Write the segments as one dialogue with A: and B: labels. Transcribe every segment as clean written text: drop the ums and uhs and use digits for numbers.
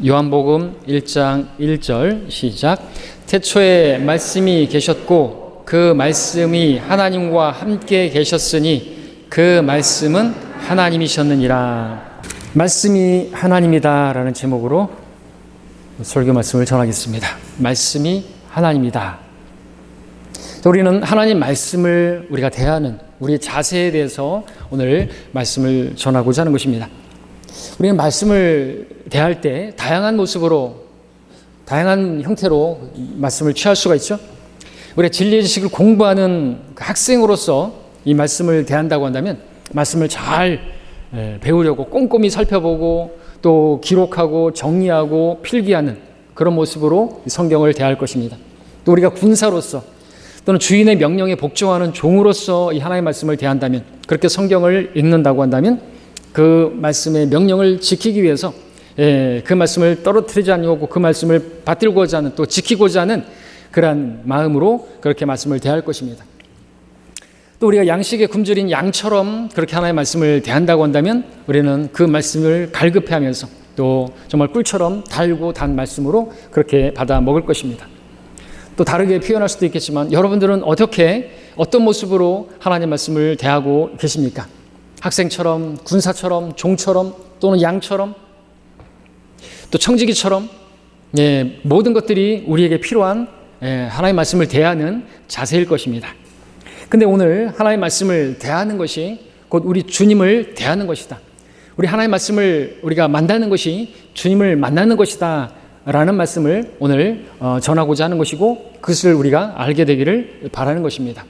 A: 요한복음 1장 1절 시작. 태초에 말씀이 계셨고 그 말씀이 하나님과 함께 계셨으니 그 말씀은 하나님이셨느니라. 말씀이 하나님이다 라는 제목으로 설교 말씀을 전하겠습니다. 말씀이 하나님이다. 우리는 하나님 말씀을 우리가 대하는 우리의 자세에 대해서 오늘 말씀을 전하고자 하는 것입니다. 우리는 말씀을 대할 때 다양한 모습으로, 다양한 형태로 말씀을 취할 수가 있죠. 우리가 진리의 지식을 공부하는 학생으로서 이 말씀을 대한다고 한다면 말씀을 잘 배우려고 꼼꼼히 살펴보고 또 기록하고 정리하고 필기하는 그런 모습으로 성경을 대할 것입니다. 또 우리가 군사로서 또는 주인의 명령에 복종하는 종으로서 이 하나님의 말씀을 대한다면, 그렇게 성경을 읽는다고 한다면 그 말씀의 명령을 지키기 위해서 그 말씀을 떨어뜨리지 않고 그 말씀을 받들고자 하는, 또 지키고자 하는 그러한 마음으로 그렇게 말씀을 대할 것입니다. 또 우리가 양식의 굶주린 양처럼 그렇게 하나님의 말씀을 대한다고 한다면 우리는 그 말씀을 갈급해하면서 또 정말 꿀처럼 달고 단 말씀으로 그렇게 받아 먹을 것입니다. 또 다르게 표현할 수도 있겠지만 여러분들은 어떤 모습으로 하나님의 말씀을 대하고 계십니까? 학생처럼, 군사처럼, 종처럼, 또는 양처럼, 또 청지기처럼, 모든 것들이 우리에게 필요한 하나님의 말씀을 대하는 자세일 것입니다. 근데 오늘 하나님의 말씀을 대하는 것이 곧 우리 주님을 대하는 것이다. 우리 하나님의 말씀을 우리가 만나는 것이 주님을 만나는 것이다 라는 말씀을 오늘 전하고자 하는 것이고, 그것을 우리가 알게 되기를 바라는 것입니다.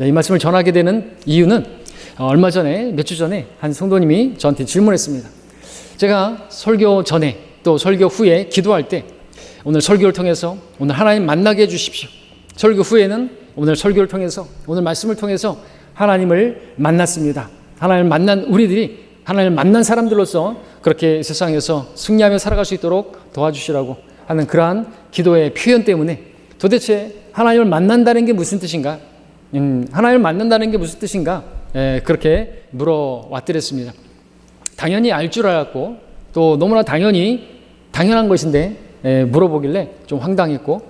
A: 이 말씀을 전하게 되는 이유는 얼마 전에, 몇 주 전에 한 성도님이 저한테 질문했습니다. 제가 설교 전에 또 설교 후에 기도할 때 오늘 설교를 통해서 오늘 하나님 만나게 해주십시오. 설교 후에는 오늘 설교를 통해서, 오늘 말씀을 통해서 하나님을 만났습니다. 하나님을 만난 우리들이 하나님을 만난 사람들로서 그렇게 세상에서 승리하며 살아갈 수 있도록 도와주시라고 하는 그러한 기도의 표현 때문에 도대체 하나님을 만난다는 게 무슨 뜻인가? 하나님을 만난다는 게 무슨 뜻인가? 그렇게 물어왔더랬습니다. 당연히 알 줄 알았고 또 너무나 당연한 것인데 물어보길래 좀 황당했고,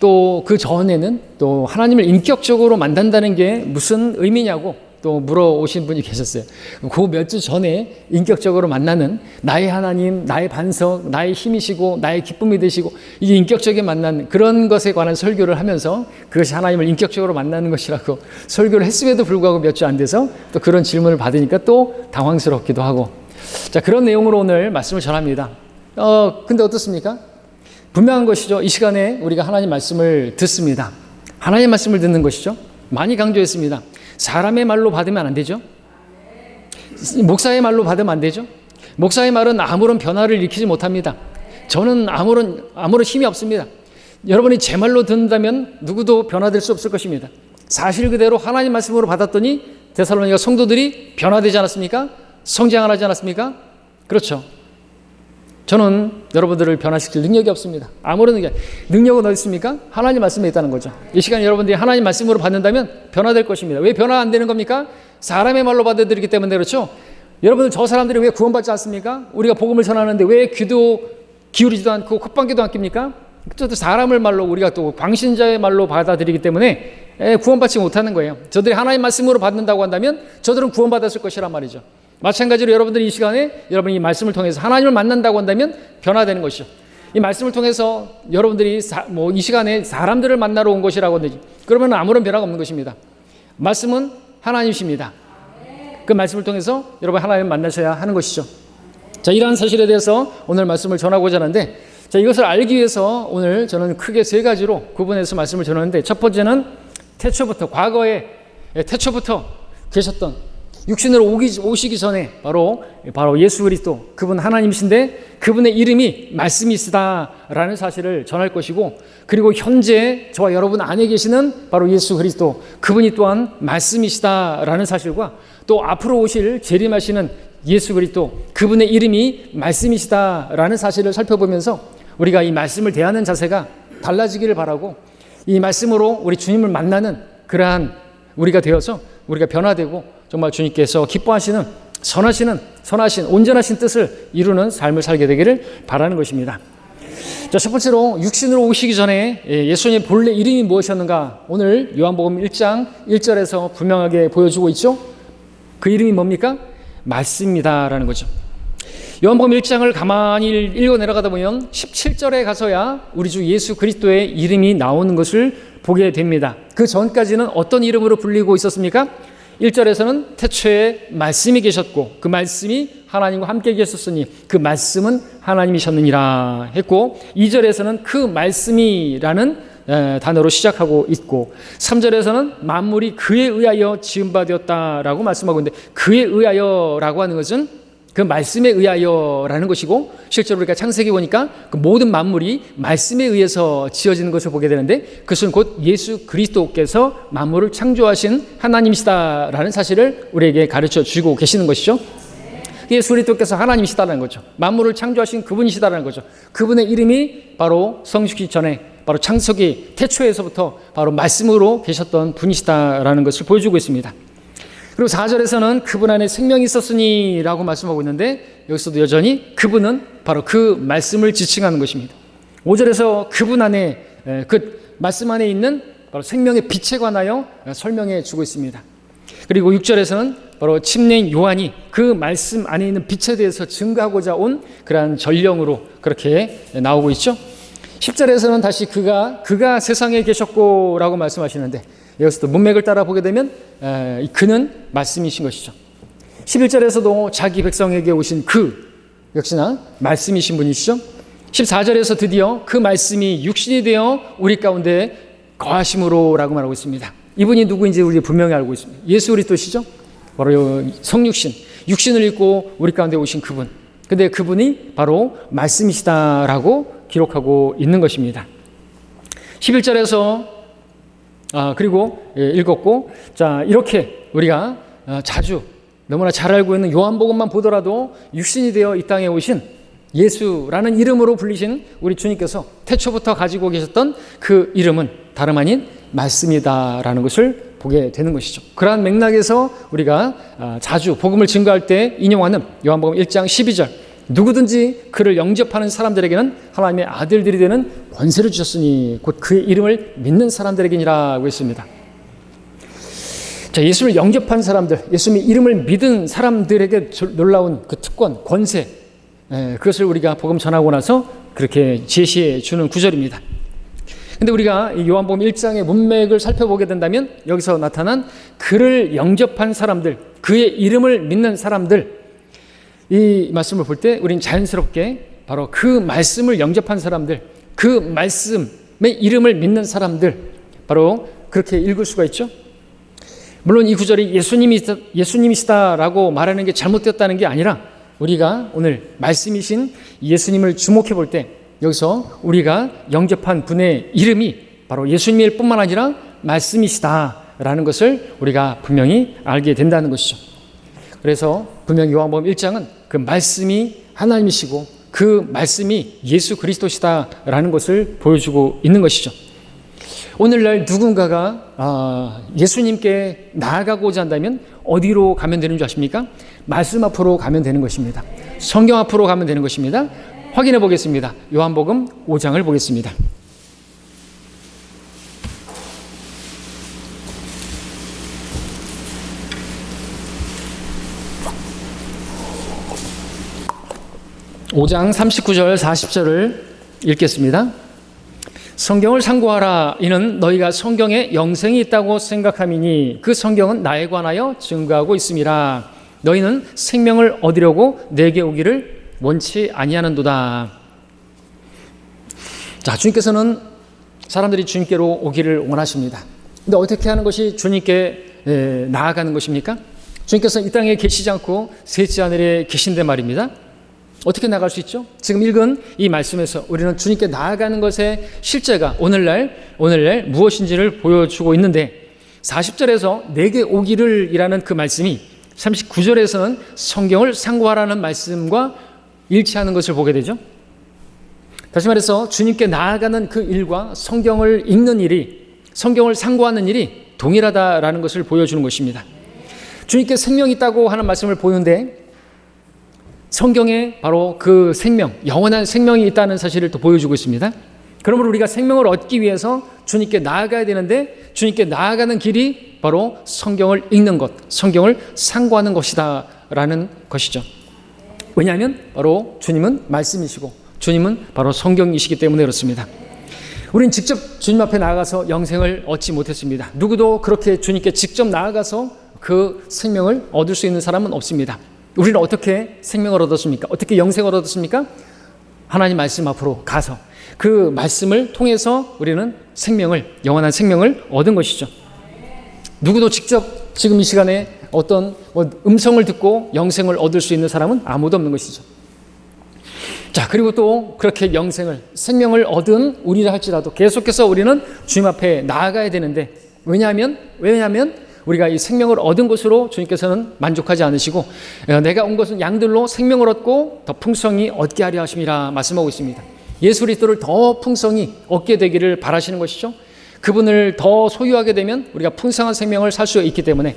A: 또 그 전에는 또 하나님을 인격적으로 만난다는 게 무슨 의미냐고 또 물어오신 분이 계셨어요. 그 몇 주 전에 인격적으로 만나는 나의 하나님, 나의 반석, 나의 힘이시고 나의 기쁨이 되시고, 이게 인격적인 만나는 그런 것에 관한 설교를 하면서 그것이 하나님을 인격적으로 만나는 것이라고 설교를 했음에도 불구하고 몇 주 안 돼서 또 그런 질문을 받으니까 또 당황스럽기도 하고, 자, 그런 내용으로 오늘 말씀을 전합니다. 근데 어떻습니까? 분명한 것이죠. 이 시간에 우리가 하나님 말씀을 듣습니다. 하나님 말씀을 듣는 것이죠. 많이 강조했습니다. 사람의 말로 받으면 안 되죠. 목사의 말로 받으면 안 되죠. 목사의 말은 아무런 변화를 일으키지 못합니다. 저는 아무런 힘이 없습니다. 여러분이 제 말로 듣는다면 누구도 변화될 수 없을 것입니다. 사실 그대로 하나님 말씀으로 받았더니 데살로니가 성도들이 변화되지 않았습니까? 성장을 하지 않았습니까? 그렇죠. 저는 여러분들을 변화시킬 능력이 없습니다. 아무런 능력은 어디 있습니까? 하나님 말씀에 있다는 거죠. 이 시간 여러분들이 하나님 말씀으로 받는다면 변화될 것입니다. 왜 변화 안 되는 겁니까? 사람의 말로 받아들이기 때문에 그렇죠. 여러분들, 저 사람들이 왜 구원받지 않습니까? 우리가 복음을 전하는데 왜 귀도 기울이지도 않고 콧방귀도 안 낍니까? 또 사람을 말로, 우리가 또 광신자의 말로 받아들이기 때문에 구원받지 못하는 거예요. 저들이 하나님 말씀으로 받는다고 한다면 저들은 구원받았을 것이란 말이죠. 마찬가지로 여러분들이 이 시간에 여러분이 이 말씀을 통해서 하나님을 만난다고 한다면 변화되는 것이죠. 이 말씀을 통해서 여러분들이 이 시간에 사람들을 만나러 온 것이라고 하든지 그러면 아무런 변화가 없는 것입니다. 말씀은 하나님이십니다. 그 말씀을 통해서 여러분 하나님을 만나셔야 하는 것이죠. 자, 이러한 사실에 대해서 오늘 말씀을 전하고자 하는데, 자, 이것을 알기 위해서 오늘 저는 크게 세 가지로 구분해서 말씀을 전하는데, 첫 번째는 태초부터, 과거에 태초부터 계셨던, 육신으로 오시기 전에 바로 예수 그리스도, 그분 하나님이신데 그분의 이름이 말씀이시다라는 사실을 전할 것이고, 그리고 현재 저와 여러분 안에 계시는 바로 예수 그리스도, 그분이 또한 말씀이시다라는 사실과, 또 앞으로 오실 재림하시는 예수 그리스도, 그분의 이름이 말씀이시다라는 사실을 살펴보면서 우리가 이 말씀을 대하는 자세가 달라지기를 바라고, 이 말씀으로 우리 주님을 만나는 그러한 우리가 되어서 우리가 변화되고 정말 주님께서 기뻐하시는 선하신 온전하신 뜻을 이루는 삶을 살게 되기를 바라는 것입니다. 자, 첫 번째로 육신으로 오시기 전에 예수님의 본래 이름이 무엇이었는가? 오늘 요한복음 1장 1절에서 분명하게 보여주고 있죠. 그 이름이 뭡니까? 말씀이다라는 거죠. 요한복음 1장을 가만히 읽어 내려가다 보면 17절에 가서야 우리 주 예수 그리스도의 이름이 나오는 것을 보게 됩니다. 그 전까지는 어떤 이름으로 불리고 있었습니까? 1절에서는 태초에 말씀이 계셨고 그 말씀이 하나님과 함께 계셨으니 그 말씀은 하나님이셨느니라 했고, 2절에서는 그 말씀이라는 단어로 시작하고 있고, 3절에서는 만물이 그에 의하여 지은 바 되었다라고 말씀하고 있는데, 그에 의하여라고 하는 것은 그 말씀에 의하여라는 것이고, 실제로 우리가 창세기 보니까 그 모든 만물이 말씀에 의해서 지어지는 것을 보게 되는데, 그것은 곧 예수 그리스도께서 만물을 창조하신 하나님이시다라는 사실을 우리에게 가르쳐 주고 계시는 것이죠. 예수 그리스도께서 하나님이시다라는 거죠. 만물을 창조하신 그분이시다라는 거죠. 그분의 이름이 바로 성육기 전에, 바로 창세기 태초에서부터 바로 말씀으로 계셨던 분이시다라는 것을 보여주고 있습니다. 그리고 4절에서는 그분 안에 생명이 있었으니 라고 말씀하고 있는데, 여기서도 여전히 그분은 바로 그 말씀을 지칭하는 것입니다. 5절에서 그분 안에, 그 말씀 안에 있는 바로 생명의 빛에 관하여 설명해 주고 있습니다. 그리고 6절에서는 바로 침례인 요한이 그 말씀 안에 있는 빛에 대해서 증거하고자 온 그러한 전령으로 그렇게 나오고 있죠. 10절에서는 다시 그가 세상에 계셨고 라고 말씀하시는데, 여기서도 문맥을 따라 보게 되면 그는 말씀이신 것이죠. 11절에서도 자기 백성에게 오신 그 역시나 말씀이신 분이시죠. 14절에서 드디어 그 말씀이 육신이 되어 우리 가운데 거하심으로 라고 말하고 있습니다. 이분이 누구인지 우리 분명히 알고 있습니다. 예수 그리스도시죠. 바로 성육신, 육신을 입고 우리 가운데 오신 그분. 근데 그분이 바로 말씀이시다라고 기록하고 있는 것입니다. 11절에서 그리고 읽었고, 자, 이렇게 우리가 자주 너무나 잘 알고 있는 요한복음만 보더라도 육신이 되어 이 땅에 오신 예수라는 이름으로 불리신 우리 주님께서 태초부터 가지고 계셨던 그 이름은 다름 아닌 말씀이다라는 것을 보게 되는 것이죠. 그러한 맥락에서 우리가 자주 복음을 증거할 때 인용하는 요한복음 1장 12절, 누구든지 그를 영접하는 사람들에게는 하나님의 아들들이 되는 권세를 주셨으니 곧 그의 이름을 믿는 사람들에게니라고 했습니다. 자, 예수를 영접한 사람들, 예수님의 이름을 믿은 사람들에게 놀라운 그 특권, 권세, 그것을 우리가 복음 전하고 나서 그렇게 제시해 주는 구절입니다. 근데 우리가 이 요한복음 1장의 문맥을 살펴보게 된다면 여기서 나타난 그를 영접한 사람들, 그의 이름을 믿는 사람들, 이 말씀을 볼 때 우리는 자연스럽게 바로 그 말씀을 영접한 사람들, 그 말씀의 이름을 믿는 사람들, 바로 그렇게 읽을 수가 있죠. 물론 이 구절이 예수님이시다라고 말하는 게 잘못되었다는 게 아니라, 우리가 오늘 말씀이신 예수님을 주목해 볼 때 여기서 우리가 영접한 분의 이름이 바로 예수님일 뿐만 아니라 말씀이시다라는 것을 우리가 분명히 알게 된다는 것이죠. 그래서 분명히 요한복음 1장은 그 말씀이 하나님이시고 그 말씀이 예수 그리스도시다라는 것을 보여주고 있는 것이죠. 오늘날 누군가가 예수님께 나아가고자 한다면 어디로 가면 되는 줄 아십니까? 말씀 앞으로 가면 되는 것입니다. 성경 앞으로 가면 되는 것입니다. 확인해 보겠습니다. 요한복음 5장을 보겠습니다. (5장) 39절 40절을 읽겠습니다. 성경을 상고하라. 이는 너희가 성경에 영생이 있다고 생각함이니 그 성경은 나에 관하여 증거하고 있음이라. 너희는 생명을 얻으려고 내게 오기를 원치 아니하는도다. 자, 주님께서는 사람들이 주님께로 오기를 원하십니다. 근데 어떻게 하는 것이 주님께 나아가는 것입니까? 주님께서는 이 땅에 계시지 않고 셋째 하늘에 계신데 말입니다. 어떻게 나갈 수 있죠? 지금 읽은 이 말씀에서 우리는 주님께 나아가는 것의 실제가 오늘날 무엇인지를 보여주고 있는데, 40절에서 내게 오기를 이라는 그 말씀이 39절에서는 성경을 상고하라는 말씀과 일치하는 것을 보게 되죠. 다시 말해서 주님께 나아가는 그 일과 성경을 읽는 일이, 성경을 상고하는 일이 동일하다라는 것을 보여주는 것입니다. 주님께 생명이 있다고 하는 말씀을 보는데 성경에 바로 그 생명, 영원한 생명이 있다는 사실을 또 보여주고 있습니다. 그러므로 우리가 생명을 얻기 위해서 주님께 나아가야 되는데 주님께 나아가는 길이 바로 성경을 읽는 것, 성경을 상고하는 것이다 라는 것이죠. 왜냐하면 바로 주님은 말씀이시고 주님은 바로 성경이시기 때문에 그렇습니다. 우리는 직접 주님 앞에 나아가서 영생을 얻지 못했습니다. 누구도 그렇게 주님께 직접 나아가서 그 생명을 얻을 수 있는 사람은 없습니다. 우리는 어떻게 생명을 얻었습니까? 어떻게 영생을 얻었습니까? 하나님 말씀 앞으로 가서 그 말씀을 통해서 우리는 생명을, 영원한 생명을 얻은 것이죠. 누구도 직접 지금 이 시간에 어떤 음성을 듣고 영생을 얻을 수 있는 사람은 아무도 없는 것이죠. 자, 그리고 또 그렇게 영생을, 생명을 얻은 우리라 할지라도 계속해서 우리는 주님 앞에 나아가야 되는데 왜냐하면 우리가 이 생명을 얻은 것으로 주님께서는 만족하지 않으시고 내가 온 것은 양들로 생명을 얻고 더 풍성히 얻게 하려 하심이라 말씀하고 있습니다. 예수 그리스도를 더 풍성히 얻게 되기를 바라시는 것이죠. 그분을 더 소유하게 되면 우리가 풍성한 생명을 살 수 있기 때문에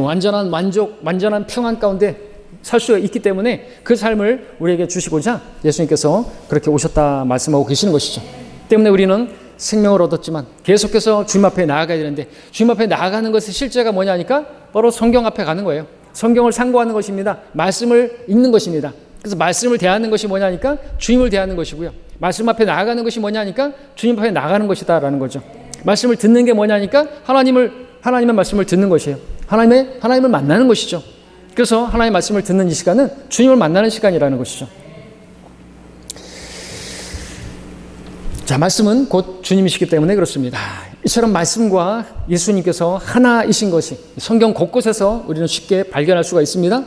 A: 완전한 만족, 완전한 평안 가운데 살 수 있기 때문에 그 삶을 우리에게 주시고자 예수님께서 그렇게 오셨다 말씀하고 계시는 것이죠. 때문에 우리는 생명을 얻었지만 계속해서 주님 앞에 나아가야 되는데 주님 앞에 나아가는 것의 실제가 뭐냐니까 바로 성경 앞에 가는 거예요. 성경을 상고하는 것입니다. 말씀을 읽는 것입니다. 그래서 말씀을 대하는 것이 뭐냐니까 주님을 대하는 것이고요. 말씀 앞에 나아가는 것이 뭐냐니까 주님 앞에 나가는 것이다라는 거죠. 말씀을 듣는 게 뭐냐니까 하나님의 말씀을 듣는 것이에요. 하나님을 만나는 것이죠. 그래서 하나님의 말씀을 듣는 이 시간은 주님을 만나는 시간이라는 것이죠. 자, 말씀은 곧 주님이시기 때문에 그렇습니다. 이처럼 말씀과 예수님께서 하나이신 것이 성경 곳곳에서 우리는 쉽게 발견할 수가 있습니다.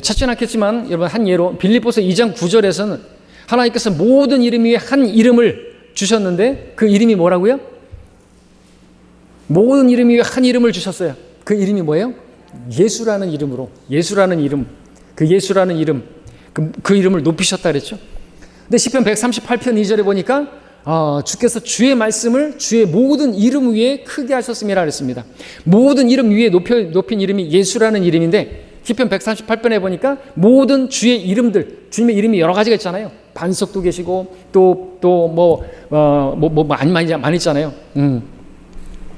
A: 찾지는 않겠지만 여러분 한 예로 빌립보서 2장 9절에서는 하나님께서 모든 이름 위에 한 이름을 주셨는데 그 이름이 뭐라고요? 모든 이름 위에 한 이름을 주셨어요. 그 이름이 뭐예요? 예수라는 이름으로, 예수라는 이름, 그 예수라는 이름, 그 이름을 높이셨다 그랬죠. 근데 시편 138편 2절에 보니까 주께서 주의 말씀을 주의 모든 이름 위에 크게 하셨음이라 그랬습니다. 모든 이름 위에 높인 이름이 예수라는 이름인데 시편 138편에 보니까 모든 주의 이름들, 주님의 이름이 여러 가지가 있잖아요. 반석도 계시고 많이 있잖아요.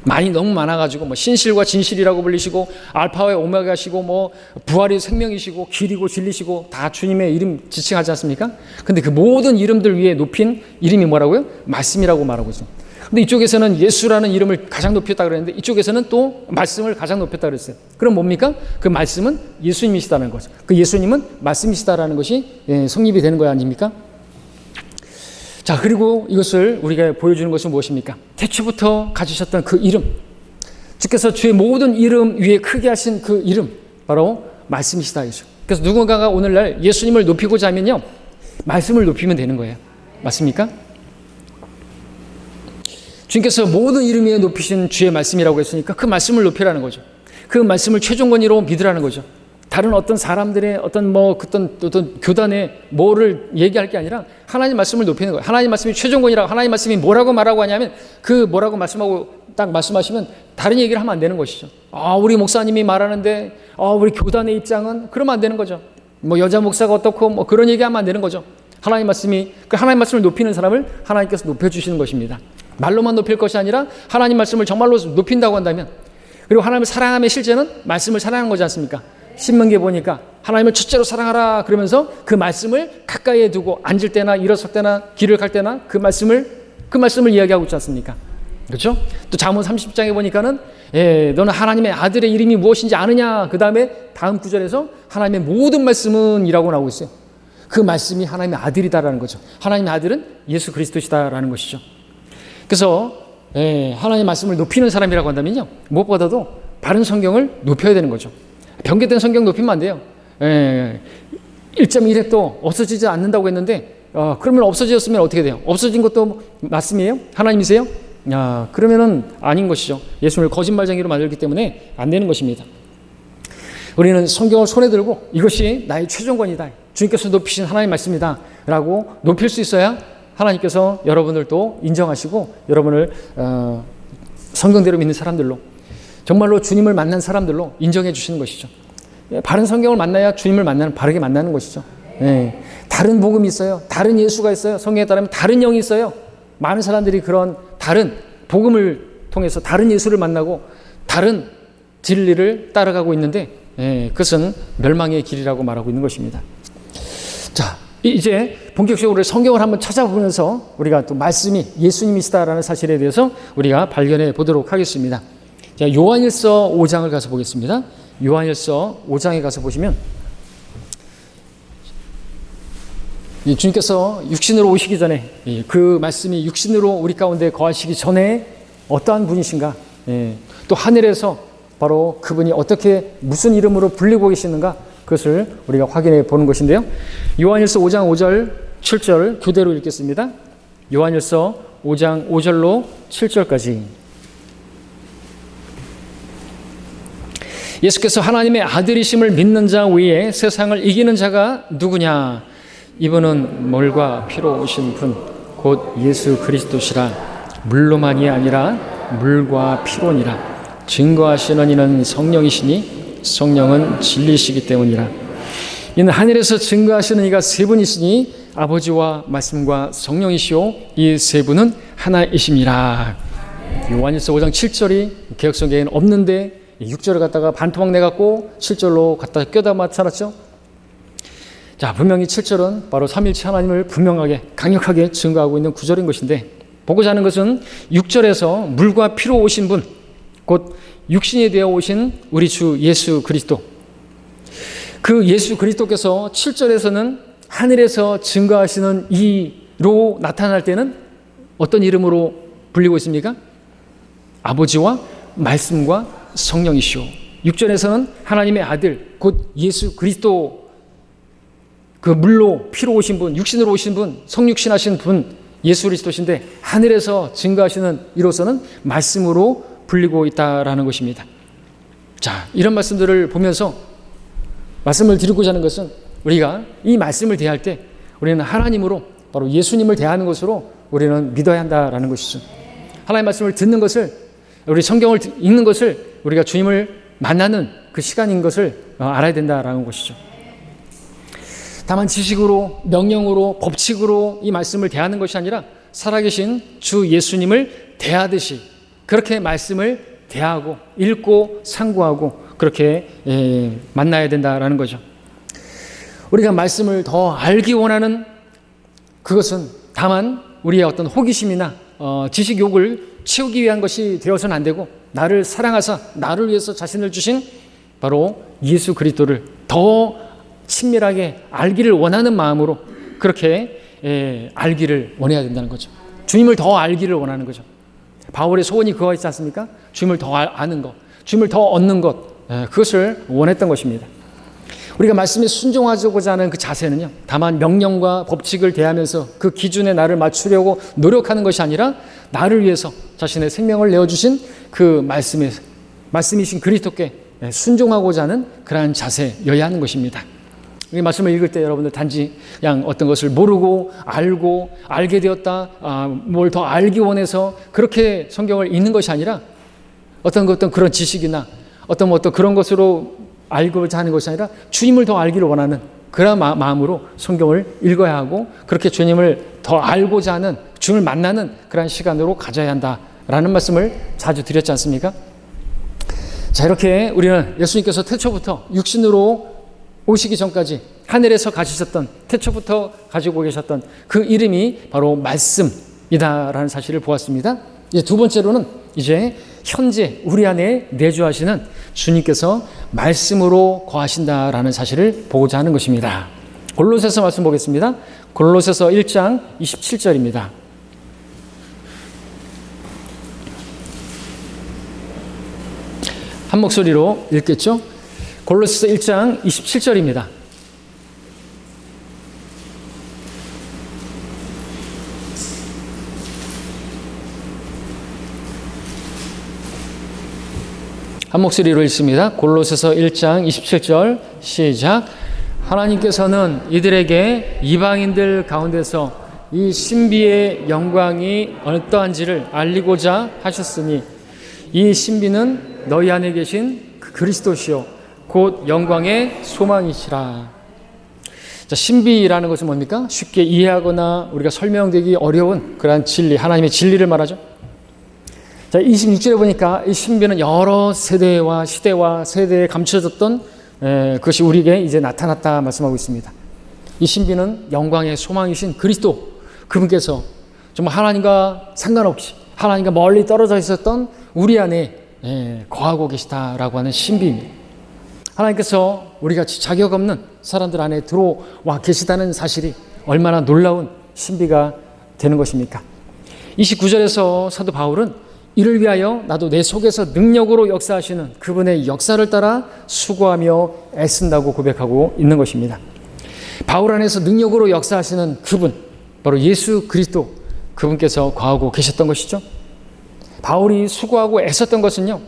A: 많이 너무 많아가지고 신실과 진실이라고 불리시고 알파와 오메가시고 부활이 생명이시고 길이고 진리시고 다 주님의 이름 지칭하지 않습니까? 근데 그 모든 이름들 위에 높인 이름이 뭐라고요? 말씀이라고 말하고 있어요. 근데 이쪽에서는 예수라는 이름을 가장 높였다 그랬는데 이쪽에서는 또 말씀을 가장 높였다 그랬어요. 그럼 뭡니까? 그 말씀은 예수님이시다는 거죠. 그 예수님은 말씀이시다라는 것이 성립이 되는 거 아닙니까? 자, 그리고 이것을 우리가 보여주는 것은 무엇입니까? 태초부터 가지셨던 그 이름, 주께서 주의 모든 이름 위에 크게 하신 그 이름, 바로 말씀이시다. 그래서 누군가가 오늘날 예수님을 높이고자 하면요, 말씀을 높이면 되는 거예요. 맞습니까? 주님께서 모든 이름 위에 높이신 주의 말씀이라고 했으니까 그 말씀을 높이라는 거죠. 그 말씀을 최종 권위로 믿으라는 거죠. 다른 어떤 사람들의 어떤 교단의 뭐를 얘기할 게 아니라 하나님 말씀을 높이는 거예요. 하나님 말씀이 최종권이라고, 하나님 말씀이 뭐라고 말하고 하냐면 그 뭐라고 말씀하고 딱 말씀하시면 다른 얘기를 하면 안 되는 것이죠. 우리 목사님이 말하는데 우리 교단의 입장은 그러면 안 되는 거죠. 여자 목사가 어떻고 그런 얘기하면 안 되는 거죠. 하나님 말씀이 그 하나님 말씀을 높이는 사람을 하나님께서 높여주시는 것입니다. 말로만 높일 것이 아니라 하나님 말씀을 정말로 높인다고 한다면, 그리고 하나님을 사랑함의 실제는 말씀을 사랑하는 거지 않습니까? 신명기에 보니까 하나님을 첫째로 사랑하라 그러면서 그 말씀을 가까이에 두고 앉을 때나 일어설 때나 길을 갈 때나 그 말씀을 이야기하고 있지 않습니까? 그렇죠? 또 잠언 30장에 보니까는 너는 하나님의 아들의 이름이 무엇인지 아느냐, 그 다음에 다음 구절에서 하나님의 모든 말씀은 이라고 나오고 있어요. 그 말씀이 하나님의 아들이다라는 거죠. 하나님의 아들은 예수 그리스도시다라는 것이죠. 그래서 하나님의 말씀을 높이는 사람이라고 한다면요, 무엇보다도 바른 성경을 높여야 되는 거죠. 변개된 성경 높이면 안 돼요. 1.1핵도 없어지지 않는다고 했는데 그러면 없어졌으면 어떻게 돼요? 없어진 것도 말씀이에요? 하나님이세요? 그러면은 아닌 것이죠. 예수님을 거짓말쟁이로 만들기 때문에 안 되는 것입니다. 우리는 성경을 손에 들고 이것이 나의 최종권이다, 주님께서 높이신 하나님의 말씀이다 라고 높일 수 있어야 하나님께서 여러분을 또 인정하시고 여러분을 성경대로 믿는 사람들로, 정말로 주님을 만난 사람들로 인정해 주시는 것이죠. 바른 성경을 만나야 주님을 바르게 만나는 것이죠. 다른 복음이 있어요. 다른 예수가 있어요. 성경에 따르면 다른 영이 있어요. 많은 사람들이 그런 다른 복음을 통해서 다른 예수를 만나고 다른 진리를 따라가고 있는데 그것은 멸망의 길이라고 말하고 있는 것입니다. 자, 이제 본격적으로 성경을 한번 찾아보면서 우리가 또 말씀이 예수님이시다라는 사실에 대해서 우리가 발견해 보도록 하겠습니다. 자, 요한일서 5장을 가서 보겠습니다. 요한일서 5장에 가서 보시면 주님께서 육신으로 오시기 전에 그 말씀이 육신으로 우리 가운데 거하시기 전에 어떠한 분이신가, 또 하늘에서 바로 그분이 어떻게 무슨 이름으로 불리고 계시는가, 그것을 우리가 확인해 보는 것인데요. 요한일서 5장 5절 7절 그대로 읽겠습니다. 요한일서 5장 5절로 7절까지. 예수께서 하나님의 아들이심을 믿는 자 외에 세상을 이기는 자가 누구냐? 이분은 물과 피로 오신 분, 곧 예수 그리스도시라. 물로만이 아니라 물과 피로니라. 증거하시는 이는 성령이시니 성령은 진리시기 때문이라. 이는 하늘에서 증거하시는 이가 세 분이시니 아버지와 말씀과 성령이시오. 이 세 분은 하나이심이라. 요한일서 5장 7절이 개역성경에는 없는데 6절을 갖다가 반토막 내갖고 7절로 갖다 껴다 맞춰놨죠. 자, 분명히 7절은 바로 삼위일체 하나님을 분명하게 강력하게 증거하고 있는 구절인 것인데, 보고자 하는 것은 6절에서 물과 피로 오신 분, 곧 육신이 되어 오신 우리 주 예수 그리스도, 그 예수 그리스도께서 7절에서는 하늘에서 증거하시는 이로 나타날 때는 어떤 이름으로 불리고 있습니까? 아버지와 말씀과 성령이시오. 6절에서는 하나님의 아들 곧 예수 그리스도, 그 물로 피로 오신 분, 육신으로 오신 분, 성육신하신 분 예수 그리스도신데 하늘에서 증거하시는 이로서는 말씀으로 불리고 있다라는 것입니다. 자, 이런 말씀들을 보면서 말씀을 드리고자 하는 것은 우리가 이 말씀을 대할 때 우리는 하나님으로, 바로 예수님을 대하는 것으로 우리는 믿어야 한다라는 것이죠. 하나님의 말씀을 듣는 것을, 우리 성경을 읽는 것을 우리가 주님을 만나는 그 시간인 것을 알아야 된다라는 것이죠. 다만 지식으로, 명령으로, 법칙으로 이 말씀을 대하는 것이 아니라 살아계신 주 예수님을 대하듯이 그렇게 말씀을 대하고 읽고 상고하고 그렇게 만나야 된다라는 거죠. 우리가 말씀을 더 알기 원하는 그것은 다만 우리의 어떤 호기심이나 지식 욕을 채우기 위한 것이 되어서는 안 되고, 나를 사랑하사 나를 위해서 자신을 주신 바로 예수 그리스도를 더 친밀하게 알기를 원하는 마음으로 그렇게 알기를 원해야 된다는 거죠. 주님을 더 알기를 원하는 거죠. 바울의 소원이 그거 있지 않습니까? 주님을 더 아는 것, 주님을 더 얻는 것, 그것을 원했던 것입니다. 우리가 말씀에 순종하고자 하는 그 자세는요, 다만 명령과 법칙을 대하면서 그 기준에 나를 맞추려고 노력하는 것이 아니라 나를 위해서 자신의 생명을 내어주신 그 말씀이신 그리스도께 순종하고자 하는 그러한 자세여야 하는 것입니다. 이 말씀을 읽을 때 여러분들 단지 그냥 어떤 것을 모르고 알고 알게 되었다, 뭘 더 알기 원해서 그렇게 성경을 읽는 것이 아니라 어떤 그런 지식이나 어떤 그런 것으로 알고자 하는 것이 아니라 주님을 더 알기를 원하는 그런 마음으로 성경을 읽어야 하고, 그렇게 주님을 더 알고자 하는, 주님을 만나는 그런 시간으로 가져야 한다라는 말씀을 자주 드렸지 않습니까? 자, 이렇게 우리는 예수님께서 태초부터 육신으로 오시기 전까지 하늘에서 가지셨던, 태초부터 가지고 계셨던 그 이름이 바로 말씀이다라는 사실을 보았습니다. 이제 두 번째로는 이제 현재 우리 안에 내주하시는 주님께서 말씀으로 거하신다라는 사실을 보고자 하는 것입니다. 골로새서 말씀 보겠습니다. 골로새서 1장 27절입니다. 한 목소리로 읽겠죠? 골로새서 1장 27절입니다. 한 목소리로 읽습니다. 골로새서 1장 27절 시작. 하나님께서는 이들에게 이방인들 가운데서 이 신비의 영광이 어떠한지를 알리고자 하셨으니 이 신비는 너희 안에 계신 그 그리스도시요 곧 영광의 소망이시라. 자, 신비라는 것은 뭡니까? 쉽게 이해하거나 우리가 설명되기 어려운 그러한 진리, 하나님의 진리를 말하죠. 자, 26절에 보니까 이 신비는 여러 세대와 시대와 세대에 감춰졌던 그것이 우리에게 이제 나타났다 말씀하고 있습니다. 이 신비는 영광의 소망이신 그리스도, 그분께서 정말 하나님과 상관없이 하나님과 멀리 떨어져 있었던 우리 안에 거하고 계시다라고 하는 신비입니다. 하나님께서 우리같이 자격 없는 사람들 안에 들어와 계시다는 사실이 얼마나 놀라운 신비가 되는 것입니까? 29절에서 사도 바울은 이를 위하여 나도 내 속에서 능력으로 역사하시는 그분의 역사를 따라 수고하며 애쓴다고 고백하고 있는 것입니다. 바울 안에서 능력으로 역사하시는 그분, 바로 예수 그리스도, 그분께서 거하고 계셨던 것이죠. 바울이 수고하고 애썼던 것은요,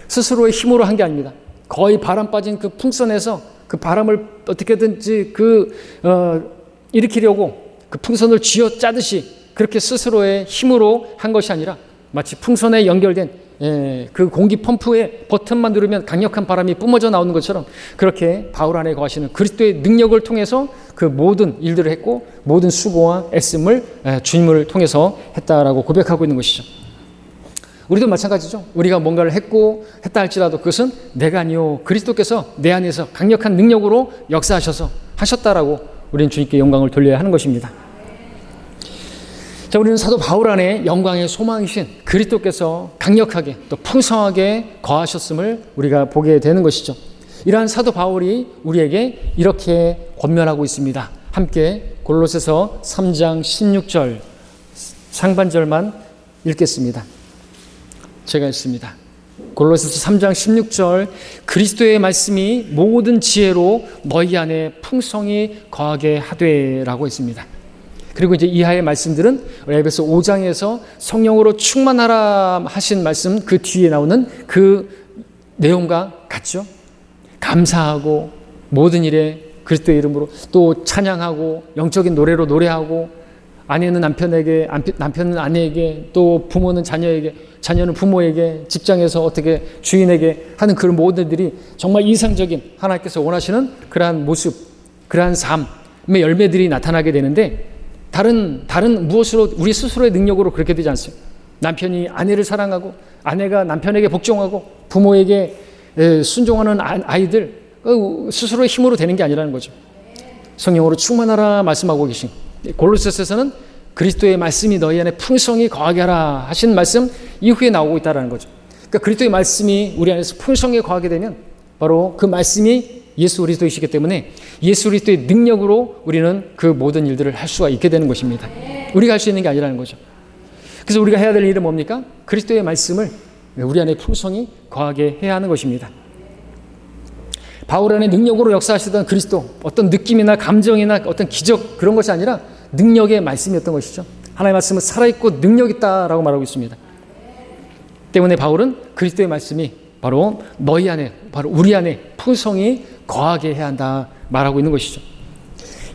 A: 스스로의 힘으로 한 게 아닙니다. 거의 바람 빠진 그 풍선에서 그 바람을 어떻게든지 일으키려고 그 풍선을 쥐어 짜듯이 그렇게 스스로의 힘으로 한 것이 아니라 마치 풍선에 연결된 그 공기 펌프의 버튼만 누르면 강력한 바람이 뿜어져 나오는 것처럼 그렇게 바울 안에 거하시는 그리스도의 능력을 통해서 그 모든 일들을 했고 모든 수고와 애씀을 주님을 통해서 했다라고 고백하고 있는 것이죠. 우리도 마찬가지죠. 우리가 뭔가를 했고 했다 할지라도 그것은 내가 아니요 그리스도께서 내 안에서 강력한 능력으로 역사하셔서 하셨다라고 우리는 주님께 영광을 돌려야 하는 것입니다. 자, 우리는 사도 바울 안에 영광의 소망이신 그리스도께서 강력하게 또 풍성하게 거하셨음을 우리가 보게 되는 것이죠. 이러한 사도 바울이 우리에게 이렇게 권면하고 있습니다. 함께 골로새서 3장 16절 상반절만 읽겠습니다. 제가 읽습니다. 골로새서 3장 16절 그리스도의 말씀이 모든 지혜로 너희 안에 풍성히 거하게 하되라고 했습니다. 그리고 이제 이하의 말씀들은 에베소 5장에서 성령으로 충만하라 하신 말씀 그 뒤에 나오는 그 내용과 같죠. 감사하고 모든 일에 그리스도의 이름으로 또 찬양하고 영적인 노래로 노래하고 아내는 남편에게, 남편은 아내에게, 또 부모는 자녀에게, 자녀는 부모에게, 직장에서 어떻게 주인에게 하는 그런 모든 일들이 정말 이상적인 하나님께서 원하시는 그러한 모습, 그러한 삶의 열매들이 나타나게 되는데 다른 무엇으로 우리 스스로의 능력으로 그렇게 되지 않습니다. 남편이 아내를 사랑하고 아내가 남편에게 복종하고 부모에게 순종하는 아이들 스스로의 힘으로 되는 게 아니라는 거죠. 성령으로 충만하라 말씀하고 계신 골로새서에서는 그리스도의 말씀이 너희 안에 풍성히 거하게 하라 하신 말씀 이후에 나오고 있다는 거죠. 그러니까 그리스도의 말씀이 우리 안에서 풍성히 거하게 되면 바로 그 말씀이 예수 그리스도이시기 때문에 예수 그리스도의 능력으로 우리는 그 모든 일들을 할 수가 있게 되는 것입니다. 우리가 할 수 있는 게 아니라는 거죠. 그래서 우리가 해야 될 일은 뭡니까? 그리스도의 말씀을 우리 안에 풍성히 거하게 해야 하는 것입니다. 바울 안에 능력으로 역사하시던 그리스도, 어떤 느낌이나 감정이나 어떤 기적 그런 것이 아니라 능력의 말씀이었던 것이죠. 하나님의 말씀은 살아있고 능력 있다라고 말하고 있습니다. 때문에 바울은 그리스도의 말씀이 바로 너희 안에, 바로 우리 안에 풍성히 거하게 해야 한다 말하고 있는 것이죠.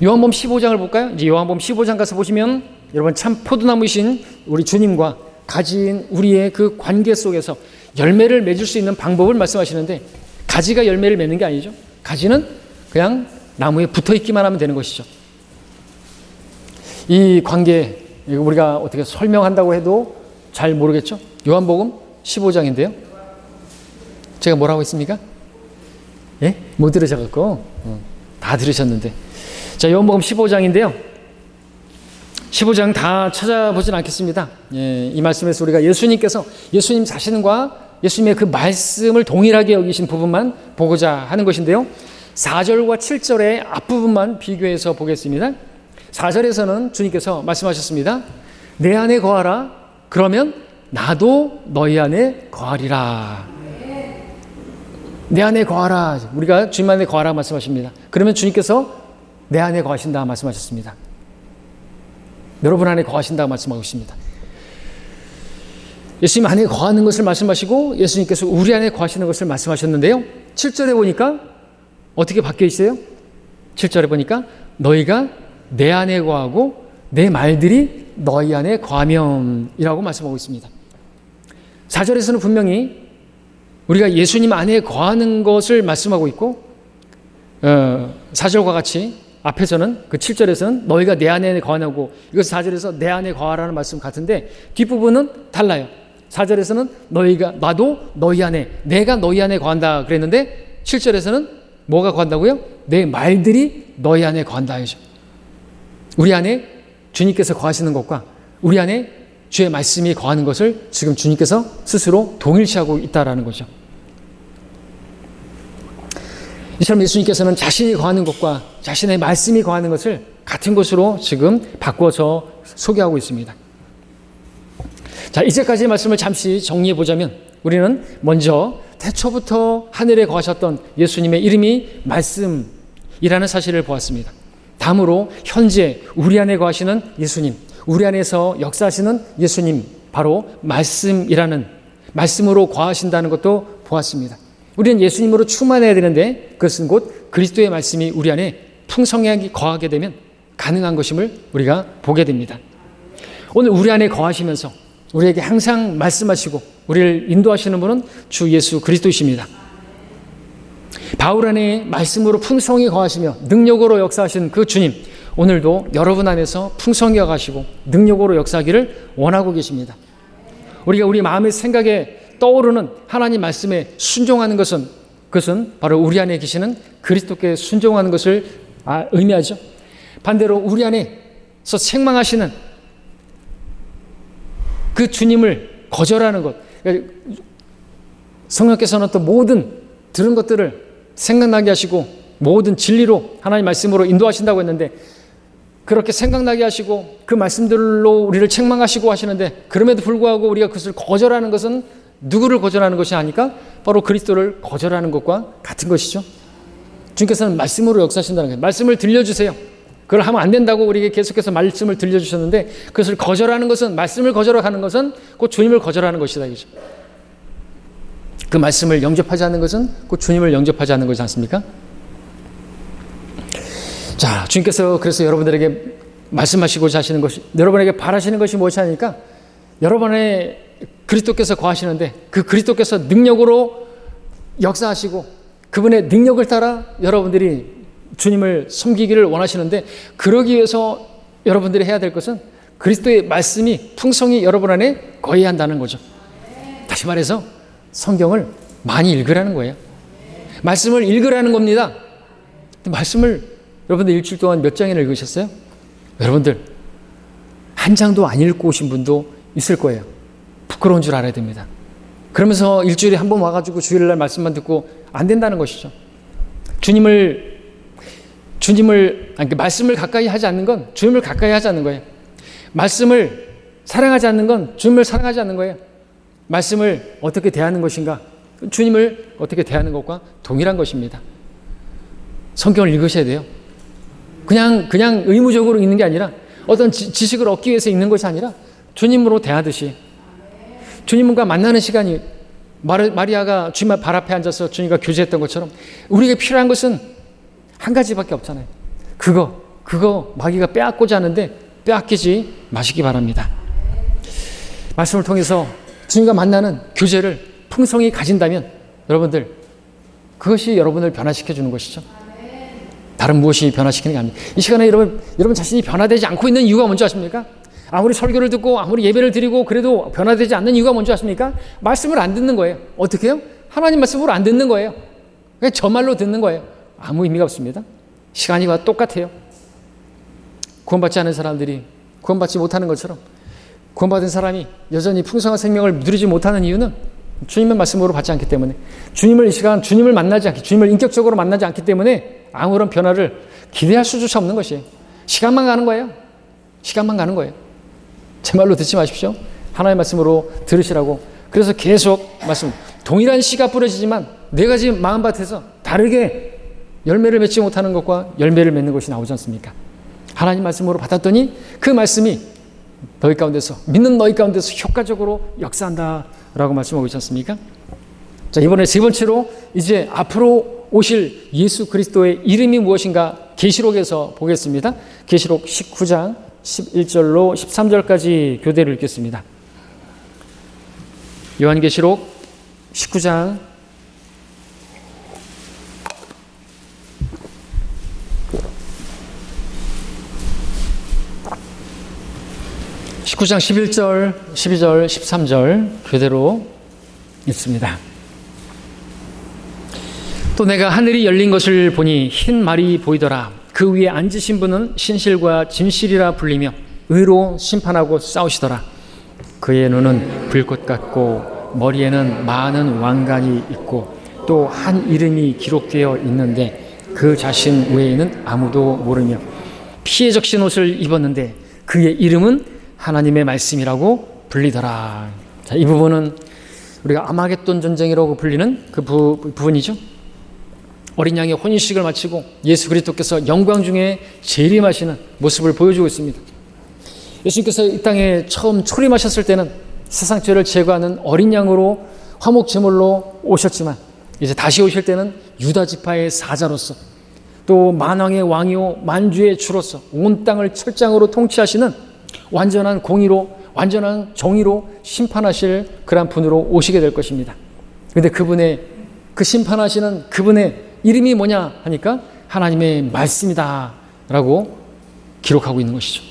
A: 요한복음 15장을 볼까요? 이제 요한복음 15장 가서 보시면 여러분 참 포도나무이신 우리 주님과 가진 우리의 그 관계 속에서 열매를 맺을 수 있는 방법을 말씀하시는데 가지가 열매를 맺는 게 아니죠. 가지는 그냥 나무에 붙어 있기만 하면 되는 것이죠. 이 관계 우리가 어떻게 설명한다고 해도 잘 모르겠죠. 요한복음 15장인데요. 제가 뭐라고 했습니까? 예? 못 들으셔갖고 다 들으셨는데 자 요한복음 15장인데요. 15장 다 찾아보진 않겠습니다. 예, 이 말씀에서 우리가 예수님 자신과 예수님의 그 말씀을 동일하게 여기신 부분만 보고자 하는 것인데요. 4절과 7절의 앞부분만 비교해서 보겠습니다. 4절에서는 주님께서 말씀하셨습니다. 내 안에 거하라. 그러면 나도 너희 안에 거하리라. 내 안에 거하라. 우리가 주님 안에 거하라 말씀하십니다. 그러면 주님께서 내 안에 거하신다 말씀하셨습니다. 여러분 안에 거하신다 말씀하고 있습니다. 예수님 안에 거하는 것을 말씀하시고 예수님께서 우리 안에 거하시는 것을 말씀하셨는데요. 7절에 보니까 어떻게 바뀌어 있어요? 7절에 보니까 너희가 내 안에 거하고 내 말들이 너희 안에 거하면 이라고 말씀하고 있습니다. 4절에서는 분명히 우리가 예수님 안에 거하는 것을 말씀하고 있고 4절과 같이 앞에서는 그 7절에서는 너희가 내 안에 거하냐고, 이것 4절에서 내 안에 거하라는 말씀 같은데 뒷부분은 달라요. 4절에서는 너희가, 나도 너희 안에, 내가 너희 안에 거한다 그랬는데 7절에서는 뭐가 거한다고요? 내 말들이 너희 안에 거한다 하죠. 우리 안에 주님께서 거하시는 것과 우리 안에 주의 말씀이 거하는 것을 지금 주님께서 스스로 동일시하고 있다라는 거죠. 이처럼 예수님께서는 자신이 거하는 것과 자신의 말씀이 거하는 것을 같은 것으로 지금 바꿔서 소개하고 있습니다. 자, 이제까지의 말씀을 잠시 정리해 보자면 우리는 먼저 태초부터 하늘에 거하셨던 예수님의 이름이 말씀이라는 사실을 보았습니다. 다음으로 현재 우리 안에 거하시는 예수님, 우리 안에서 역사하시는 예수님, 바로 말씀이라는, 말씀으로 거하신다는 것도 보았습니다. 우리는 예수님으로 충만해야 되는데 그것은 곧 그리스도의 말씀이 우리 안에 풍성하게 거하게 되면 가능한 것임을 우리가 보게 됩니다. 오늘 우리 안에 거하시면서 우리에게 항상 말씀하시고 우리를 인도하시는 분은 주 예수 그리스도이십니다. 바울 안에 말씀으로 풍성히 거하시며 능력으로 역사하신 그 주님, 오늘도 여러분 안에서 풍성히 거하시고 능력으로 역사하기를 원하고 계십니다. 우리가 우리 마음의 생각에 떠오르는 하나님 말씀에 순종하는 것은, 그것은 바로 우리 안에 계시는 그리스도께 순종하는 것을 의미하죠. 반대로 우리 안에서 책망하시는 그 주님을 거절하는 것, 성령께서는 또 모든 들은 것들을 생각나게 하시고 모든 진리로 하나님 말씀으로 인도하신다고 했는데, 그렇게 생각나게 하시고 그 말씀들로 우리를 책망하시고 하시는데, 그럼에도 불구하고 우리가 그것을 거절하는 것은 누구를 거절하는 것이 아니까 바로 그리스도를 거절하는 것과 같은 것이죠. 주님께서는 말씀으로 역사하신다는 거예요. 말씀을 들려주세요. 그걸 하면 안 된다고 우리에게 계속해서 말씀을 들려주셨는데, 그것을 거절하는 것은, 말씀을 거절하는 것은 곧 주님을 거절하는 것이다 이거죠. 그 말씀을 영접하지 않는 것은 곧 주님을 영접하지 않는 것이지 않습니까? 자, 주님께서 그래서 여러분들에게 말씀하시고자 하시는 것이, 여러분에게 바라시는 것이 무엇이 아니까 여러분의 그리스도께서 거하시는데 그 그리스도께서 능력으로 역사하시고 그분의 능력을 따라 여러분들이 주님을 섬기기를 원하시는데, 그러기 위해서 여러분들이 해야 될 것은 그리스도의 말씀이 풍성히 여러분 안에 거해야 한다는 거죠. 다시 말해서 성경을 많이 읽으라는 거예요. 말씀을 읽으라는 겁니다. 말씀을 여러분들 일주일 동안 몇 장이나 읽으셨어요? 여러분들 한 장도 안 읽고 오신 분도 있을 거예요. 부끄러운 줄 알아야 됩니다. 그러면서 일주일에 한 번 와가지고 주일날 말씀만 듣고 안 된다는 것이죠. 말씀을 가까이 하지 않는 건 주님을 가까이 하지 않는 거예요. 말씀을 사랑하지 않는 건 주님을 사랑하지 않는 거예요. 말씀을 어떻게 대하는 것인가? 주님을 어떻게 대하는 것과 동일한 것입니다. 성경을 읽으셔야 돼요. 그냥 의무적으로 읽는 게 아니라, 어떤 지식을 얻기 위해서 읽는 것이 아니라 주님으로 대하듯이, 주님과 만나는 시간이, 마리아가 주님 발 앞에 앉아서 주님과 교제했던 것처럼 우리에게 필요한 것은 한 가지밖에 없잖아요. 그거 마귀가 빼앗고자 하는데 빼앗기지 마시기 바랍니다. 말씀을 통해서 주님과 만나는 교제를 풍성히 가진다면 여러분들, 그것이 여러분을 변화시켜 주는 것이죠. 다른 무엇이 변화시키는 게 아닙니다. 이 시간에 여러분 자신이 변화되지 않고 있는 이유가 뭔지 아십니까? 아무리 설교를 듣고 아무리 예배를 드리고 그래도 변화되지 않는 이유가 뭔지 아십니까? 말씀을 안 듣는 거예요. 어떻게 해요? 하나님 말씀으로 안 듣는 거예요. 그냥 저 말로 듣는 거예요. 아무 의미가 없습니다. 시간이와 똑같아요. 구원받지 않은 사람들이 구원받지 못하는 것처럼 구원받은 사람이 여전히 풍성한 생명을 누리지 못하는 이유는 주님의 말씀으로 받지 않기 때문에, 주님을 이 시간 주님을 만나지 않기, 주님을 인격적으로 만나지 않기 때문에 아무런 변화를 기대할 수조차 없는 것이에요. 시간만 가는 거예요. 시간만 가는 거예요. 제 말로 듣지 마십시오. 하나님의 말씀으로 들으시라고. 그래서 계속 말씀, 동일한 씨가 뿌려지지만 네 가지 마음밭에서 다르게 열매를 맺지 못하는 것과 열매를 맺는 것이 나오지 않습니까? 하나님 말씀으로 받았더니 그 말씀이 너희 가운데서, 믿는 너희 가운데서 효과적으로 역사한다라고 말씀하고 있지 않습니까? 자, 이번에 세 번째로 이제 앞으로 오실 예수 그리스도의 이름이 무엇인가 계시록에서 보겠습니다. 계시록 19장 11절로 13절까지 교대를 읽겠습니다. 요한계시록 19장 19장 11절, 12절, 13절 그대로 읽습니다. 또 내가 하늘이 열린 것을 보니 흰 말이 보이더라. 그 위에 앉으신 분은 신실과 진실이라 불리며 의로 심판하고 싸우시더라. 그의 눈은 불꽃 같고 머리에는 많은 왕관이 있고 또 한 이름이 기록되어 있는데 그 자신 외에는 아무도 모르며 피에 적신 옷을 입었는데 그의 이름은 하나님의 말씀이라고 불리더라. 자, 이 부분은 우리가 아마겟돈 전쟁이라고 불리는 그 부분이죠. 어린 양의 혼인식을 마치고 예수 그리스도께서 영광 중에 재림하시는 모습을 보여주고 있습니다. 예수님께서 이 땅에 처음 초림하셨을 때는 세상 죄를 제거하는 어린 양으로 화목 제물로 오셨지만 이제 다시 오실 때는 유다 지파의 사자로서 또 만왕의 왕이요 만주의 주로서 온 땅을 철장으로 통치하시는 완전한 공의로 완전한 정의로 심판하실 그런 분으로 오시게 될 것입니다. 그런데 그분의 그 심판하시는 그분의 이름이 뭐냐 하니까 하나님의 말씀이다 라고 기록하고 있는 것이죠.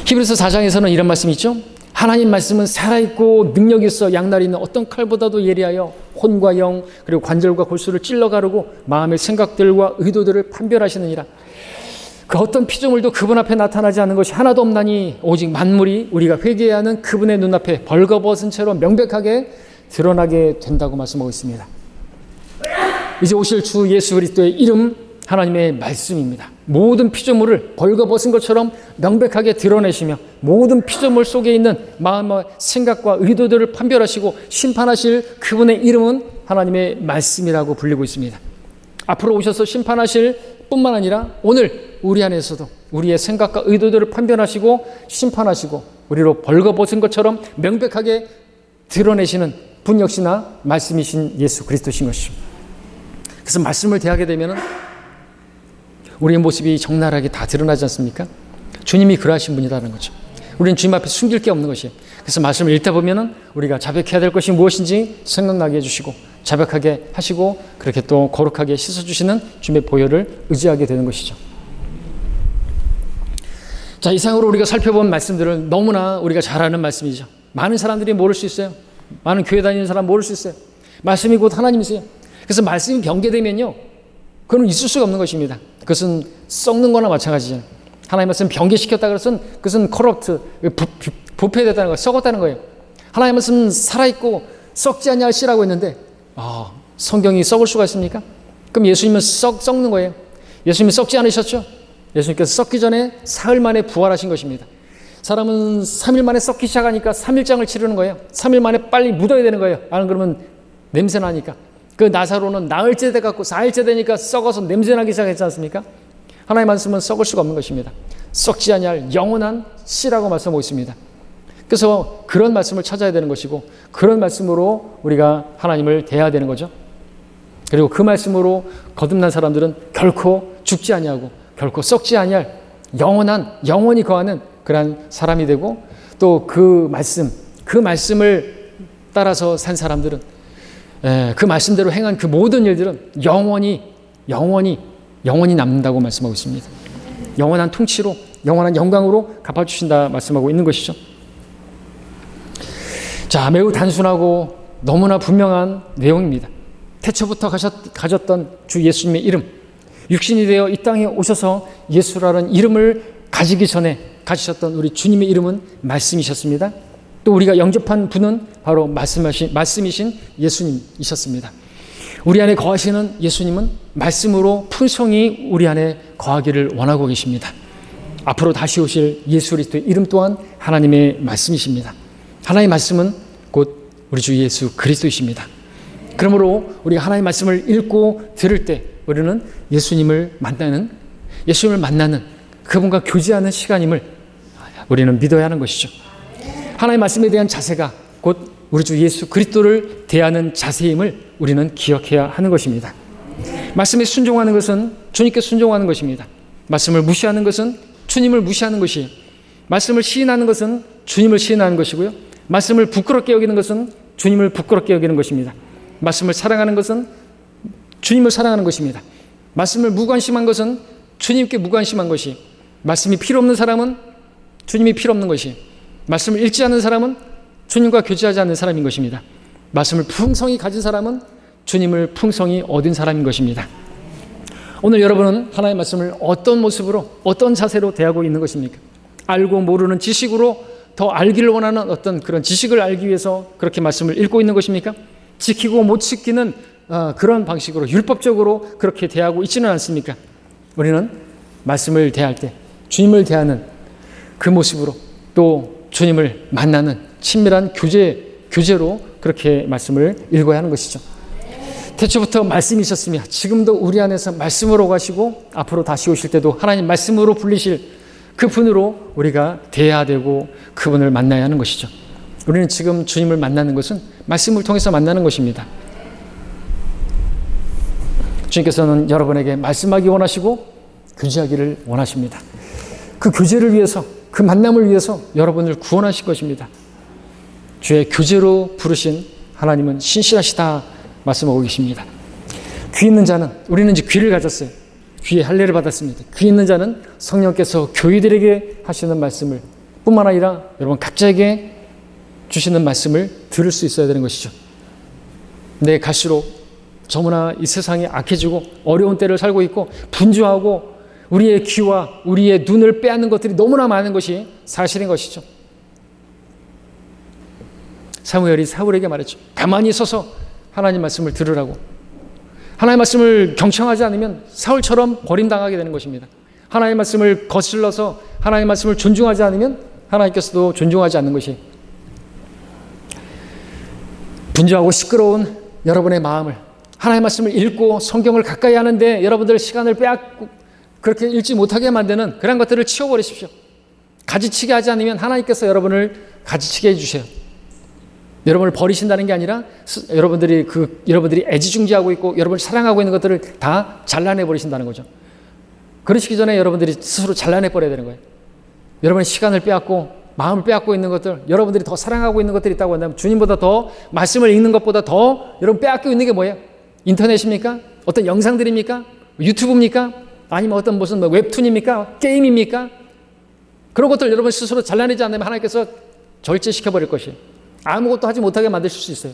A: 히브리서 4장에서는 이런 말씀이 있죠. 하나님 말씀은 살아있고 능력이 있어 양날이 있는 어떤 칼보다도 예리하여 혼과 영 그리고 관절과 골수를 찔러 가르고 마음의 생각들과 의도들을 판별하시느니라. 그 어떤 피조물도 그분 앞에 나타나지 않는 것이 하나도 없나니 오직 만물이 우리가 회개해야 하는 그분의 눈앞에 벌거벗은 채로 명백하게 드러나게 된다고 말씀하고 있습니다. 이제 오실 주 예수 그리스도의 이름 하나님의 말씀입니다. 모든 피조물을 벌거벗은 것처럼 명백하게 드러내시며 모든 피조물 속에 있는 마음과 생각과 의도들을 판별하시고 심판하실 그분의 이름은 하나님의 말씀이라고 불리고 있습니다. 앞으로 오셔서 심판하실 뿐만 아니라 오늘 우리 안에서도 우리의 생각과 의도들을 판별하시고 심판하시고 우리로 벌거벗은 것처럼 명백하게 드러내시는 분 역시나 말씀이신 예수 그리스도신 것이죠. 그래서 말씀을 대하게 되면 우리의 모습이 적나라하게 다 드러나지 않습니까? 주님이 그러하신 분이라는 거죠. 우리는 주님 앞에 숨길 게 없는 것이에요. 그래서 말씀을 읽다 보면 우리가 자백해야 될 것이 무엇인지 생각나게 해주시고 자백하게 하시고 그렇게 또 거룩하게 씻어주시는 주님의 보혈을 의지하게 되는 것이죠. 자, 이상으로 우리가 살펴본 말씀들을 너무나 우리가 잘 아는 말씀이죠. 많은 사람들이 모를 수 있어요. 많은 교회 다니는 사람 모를 수 있어요. 말씀이 곧 하나님이세요. 그래서 말씀이 변개되면요, 그건 있을 수가 없는 것입니다. 그것은 썩는 거나 마찬가지죠. 하나님 말씀 변개시켰다 그것은 그것은 corrupt, 부패됐다는 거예요. 썩었다는 거예요. 하나님 말씀 살아있고 썩지 않냐 씨라고 했는데 성경이 썩을 수가 있습니까? 그럼 예수님은 썩는 거예요. 예수님이 썩지 않으셨죠? 예수님께서 썩기 전에 사흘 만에 부활하신 것입니다. 사람은 3일 만에 썩기 시작하니까 3일장을 치르는 거예요. 3일 만에 빨리 묻어야 되는 거예요. 안 그러면 냄새 나니까. 그 나사로는 나흘째 돼갖고 4일째 되니까 썩어서 냄새 나기 시작했지 않습니까? 하나님 말씀은 썩을 수가 없는 것입니다. 썩지 아니할 영원한 씨라고 말씀하고 있습니다. 그래서 그런 말씀을 찾아야 되는 것이고 그런 말씀으로 우리가 하나님을 대해야 되는 거죠. 그리고 그 말씀으로 거듭난 사람들은 결코 죽지 아니하고 결코 썩지 아니할 영원히 거하는 그러한 사람이 되고 또 그 말씀을 따라서 산 사람들은 그 말씀대로 행한 그 모든 일들은 영원히 남는다고 말씀하고 있습니다. 영원한 통치로 영원한 영광으로 갚아주신다 말씀하고 있는 것이죠. 자, 매우 단순하고 너무나 분명한 내용입니다. 태초부터 가졌던 주 예수님의 이름, 육신이 되어 이 땅에 오셔서 예수라는 이름을 가지기 전에 가지셨던 우리 주님의 이름은 말씀이셨습니다. 또 우리가 영접한 분은 바로 말씀이신 예수님이셨습니다. 우리 안에 거하시는 예수님은 말씀으로 풍성히 우리 안에 거하기를 원하고 계십니다. 앞으로 다시 오실 예수 그리스도의 이름 또한 하나님의 말씀이십니다. 하나님의 말씀은 곧 우리 주 예수 그리스도이십니다. 그러므로 우리가 하나님의 말씀을 읽고 들을 때 우리는 예수님을 만나는 그분과 교제하는 시간임을 우리는 믿어야 하는 것이죠. 하나님의 말씀에 대한 자세가 곧 우리 주 예수 그리스도를 대하는 자세임을 우리는 기억해야 하는 것입니다. 말씀에 순종하는 것은 주님께 순종하는 것입니다. 말씀을 무시하는 것은 주님을 무시하는 것이에요. 말씀을 시인하는 것은 주님을 시인하는 것이고요. 말씀을 부끄럽게 여기는 것은 주님을 부끄럽게 여기는 것입니다. 말씀을 사랑하는 것은 주님을 사랑하는 것입니다. 말씀을 무관심한 것은 주님께 무관심한 것이, 말씀이 필요 없는 사람은 주님이 필요 없는 것이, 말씀을 읽지 않는 사람은 주님과 교제하지 않는 사람인 것입니다. 말씀을 풍성히 가진 사람은 주님을 풍성히 얻은 사람인 것입니다. 오늘 여러분은 하나님의 말씀을 어떤 모습으로, 어떤 자세로 대하고 있는 것입니까? 알고 모르는 지식으로 더 알기를 원하는 어떤 그런 지식을 알기 위해서 그렇게 말씀을 읽고 있는 것입니까? 지키고 못 지키는 그런 방식으로 율법적으로 그렇게 대하고 있지는 않습니까? 우리는 말씀을 대할 때 주님을 대하는 그 모습으로, 또 주님을 만나는 친밀한 교제로 그렇게 말씀을 읽어야 하는 것이죠. 태초부터 말씀이 있었으며 지금도 우리 안에서 말씀으로 가시고 앞으로 다시 오실 때도 하나님 말씀으로 불리실 그 분으로 우리가 대해야 되고 그분을 만나야 하는 것이죠. 우리는 지금 주님을 만나는 것은 말씀을 통해서 만나는 것입니다. 주님께서는 여러분에게 말씀하기 원하시고 교제하기를 원하십니다. 그 교제를 위해서, 그 만남을 위해서 여러분을 구원하실 것입니다. 주의 교제로 부르신 하나님은 신실하시다 말씀하고 계십니다. 귀 있는 자는, 우리는 이제 귀를 가졌어요. 귀에 할례를 받았습니다. 귀 있는 자는 성령께서 교회들에게 하시는 말씀을 뿐만 아니라 여러분 각자에게 주시는 말씀을 들을 수 있어야 되는 것이죠. 근데 갈수록 너무나 이 세상이 악해지고 어려운 때를 살고 있고 분주하고 우리의 귀와 우리의 눈을 빼앗는 것들이 너무나 많은 것이 사실인 것이죠. 사무엘이 사울에게 말했죠. 가만히 서서 하나님 말씀을 들으라고. 하나님 말씀을 경청하지 않으면 사울처럼 버림당하게 되는 것입니다. 하나님 말씀을 거슬러서 하나님 말씀을 존중하지 않으면 하나님께서도 존중하지 않는 것이, 분주하고 시끄러운 여러분의 마음을 하나님 말씀을 읽고 성경을 가까이 하는데 여러분들 시간을 빼앗고 그렇게 읽지 못하게 만드는 그런 것들을 치워버리십시오. 가지치게 하지 않으면 하나님께서 여러분을 가지치게 해주세요. 여러분을 버리신다는 게 아니라 여러분들이 애지중지하고 있고 여러분을 사랑하고 있는 것들을 다 잘라내 버리신다는 거죠. 그러시기 전에 여러분들이 스스로 잘라내 버려야 되는 거예요. 여러분의 시간을 빼앗고 마음을 빼앗고 있는 것들, 여러분들이 더 사랑하고 있는 것들이 있다고 한다면 주님보다 더, 말씀을 읽는 것보다 더 여러분 빼앗고 있는 게 뭐예요? 인터넷입니까? 어떤 영상들입니까? 유튜브입니까? 아니면 어떤 무슨 웹툰입니까? 게임입니까? 그런 것들 여러분 스스로 잘라내지 않으면 하나님께서 절제시켜버릴 것이에요. 아무것도 하지 못하게 만드실 수 있어요.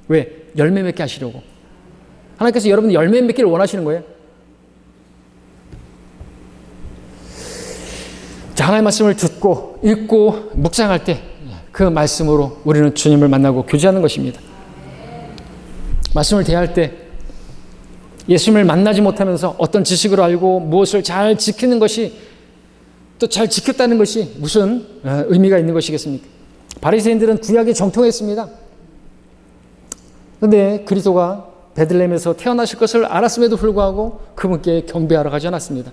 A: 왜? 열매 맺게 하시려고. 하나님께서 여러분 열매 맺기를 원하시는 거예요. 자, 하나님의 말씀을 듣고 읽고 묵상할 때 그 말씀으로 우리는 주님을 만나고 교제하는 것입니다. 말씀을 대할 때 예수님을 만나지 못하면서 어떤 지식을 알고 무엇을 잘 지키는 것이, 또 잘 지켰다는 것이 무슨 의미가 있는 것이겠습니까? 바리새인들은 구약에 정통했습니다. 그런데 그리스도가 베들레헴에서 태어나실 것을 알았음에도 불구하고 그분께 경배하러 가지 않았습니다.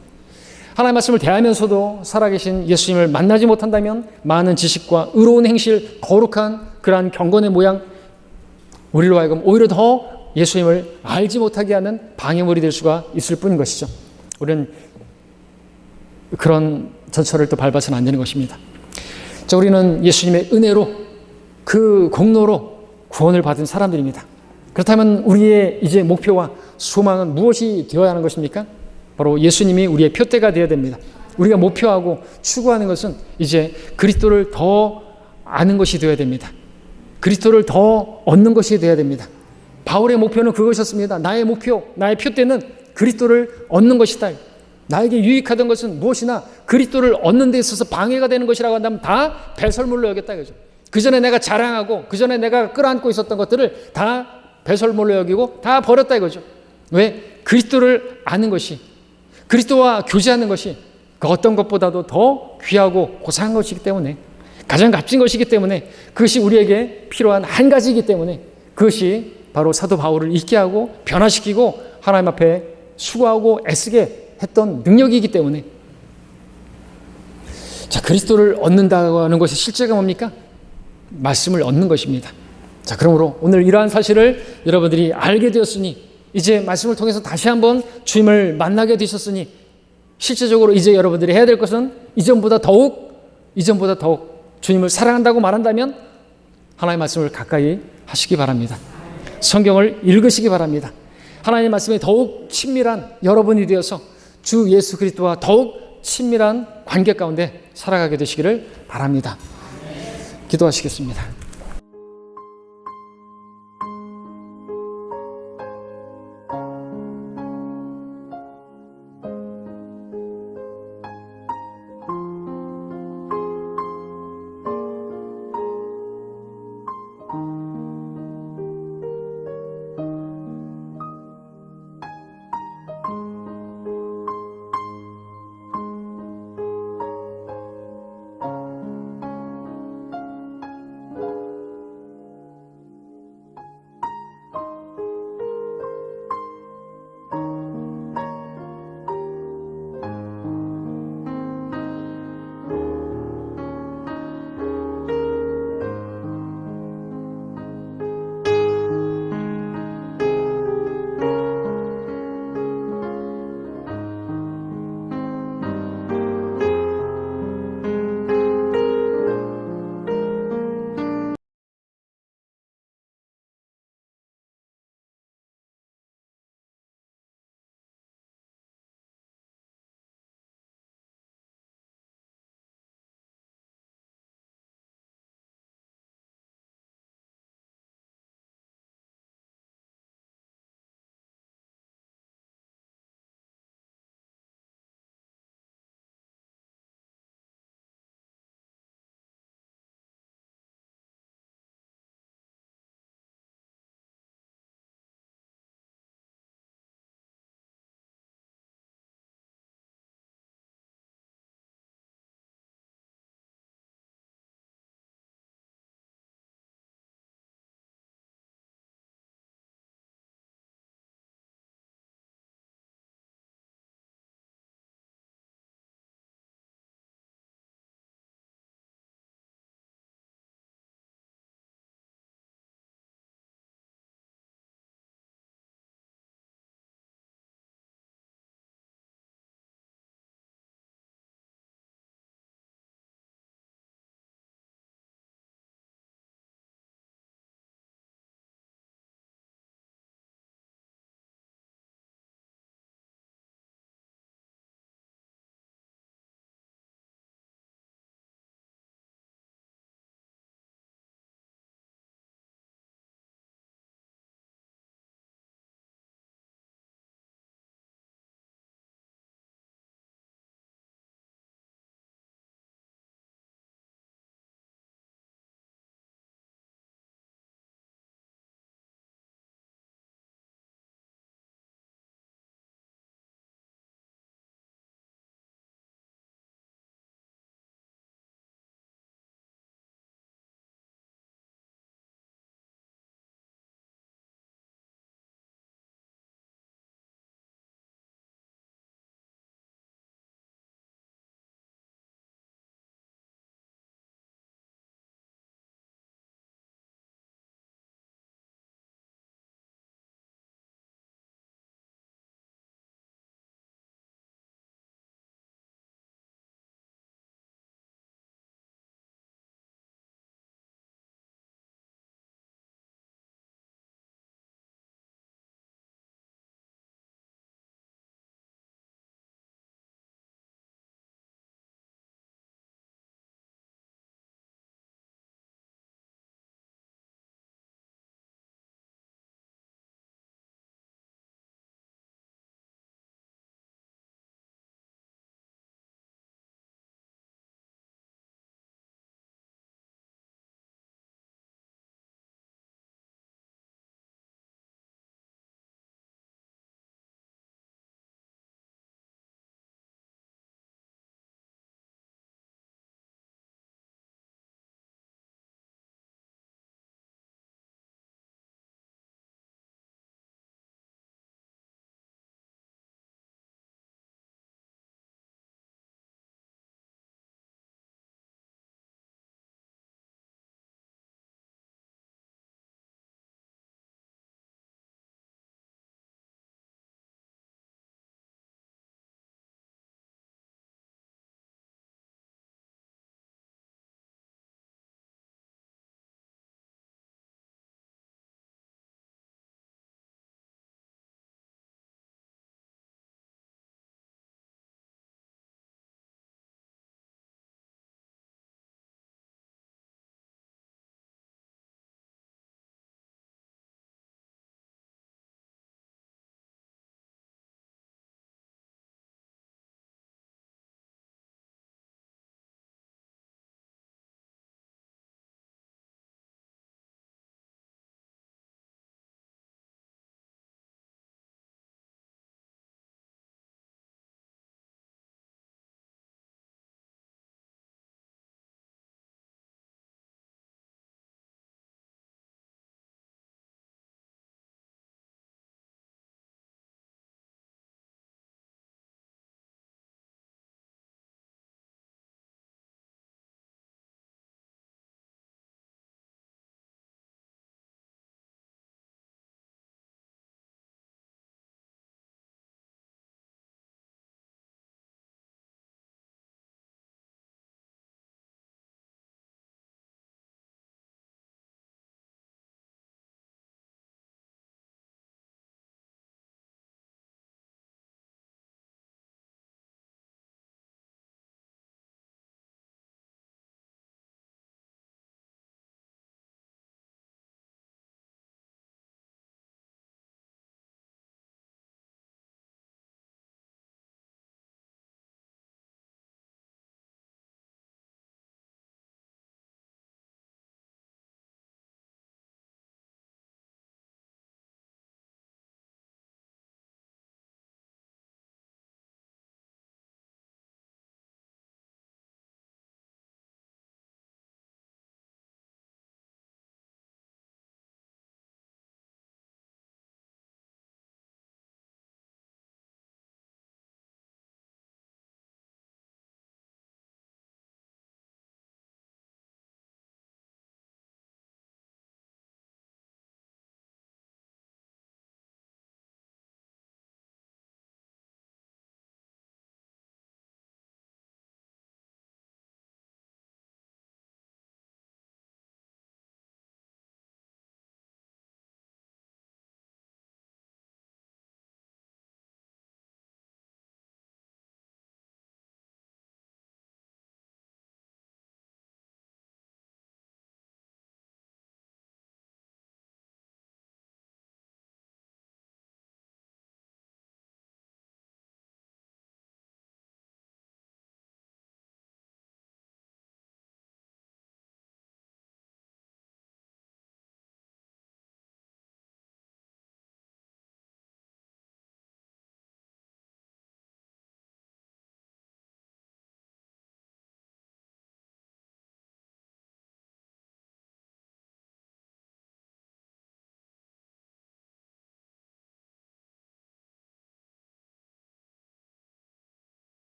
A: 하나님의 말씀을 대하면서도 살아계신 예수님을 만나지 못한다면 많은 지식과 의로운 행실, 거룩한 그러한 경건의 모양, 우리로 하여금 오히려 더 예수님을 알지 못하게 하는 방해물이 될 수가 있을 뿐인 것이죠. 우리는 그런 전철을 또 밟아서는 안 되는 것입니다. 자, 우리는 예수님의 은혜로, 그 공로로 구원을 받은 사람들입니다. 그렇다면 우리의 이제 목표와 소망은 무엇이 되어야 하는 것입니까? 바로 예수님이 우리의 표대가 되어야 됩니다. 우리가 목표하고 추구하는 것은 이제 그리스도를 더 아는 것이 되어야 됩니다. 그리스도를 더 얻는 것이 되어야 됩니다. 바울의 목표는 그것이었습니다. 나의 목표, 나의 표대는 그리스도를 얻는 것이다. 나에게 유익하던 것은 무엇이나 그리스도를 얻는 데 있어서 방해가 되는 것이라고 한다면 다 배설물로 여겼다 이거죠. 그 전에 내가 자랑하고 그 전에 내가 끌어안고 있었던 것들을 다 배설물로 여기고 다 버렸다 이거죠. 왜? 그리스도를 아는 것이, 그리스도와 교제하는 것이 그 어떤 것보다도 더 귀하고 고상한 것이기 때문에, 가장 값진 것이기 때문에, 그것이 우리에게 필요한 한 가지이기 때문에, 그것이 바로 사도 바울을 잊게 하고 변화시키고 하나님 앞에 수고하고 애쓰게 했던 능력이기 때문에, 자, 그리스도를 얻는다고 하는 것의 실제가 뭡니까? 말씀을 얻는 것입니다. 자, 그러므로 오늘 이러한 사실을 여러분들이 알게 되었으니, 이제 말씀을 통해서 다시 한번 주님을 만나게 되셨으니, 실제적으로 이제 여러분들이 해야 될 것은 이전보다 더욱 주님을 사랑한다고 말한다면 하나님의 말씀을 가까이 하시기 바랍니다. 성경을 읽으시기 바랍니다. 하나님의 말씀에 더욱 친밀한 여러분이 되어서 주 예수 그리스도와 더욱 친밀한 관계 가운데 살아가게 되시기를 바랍니다. 기도하시겠습니다.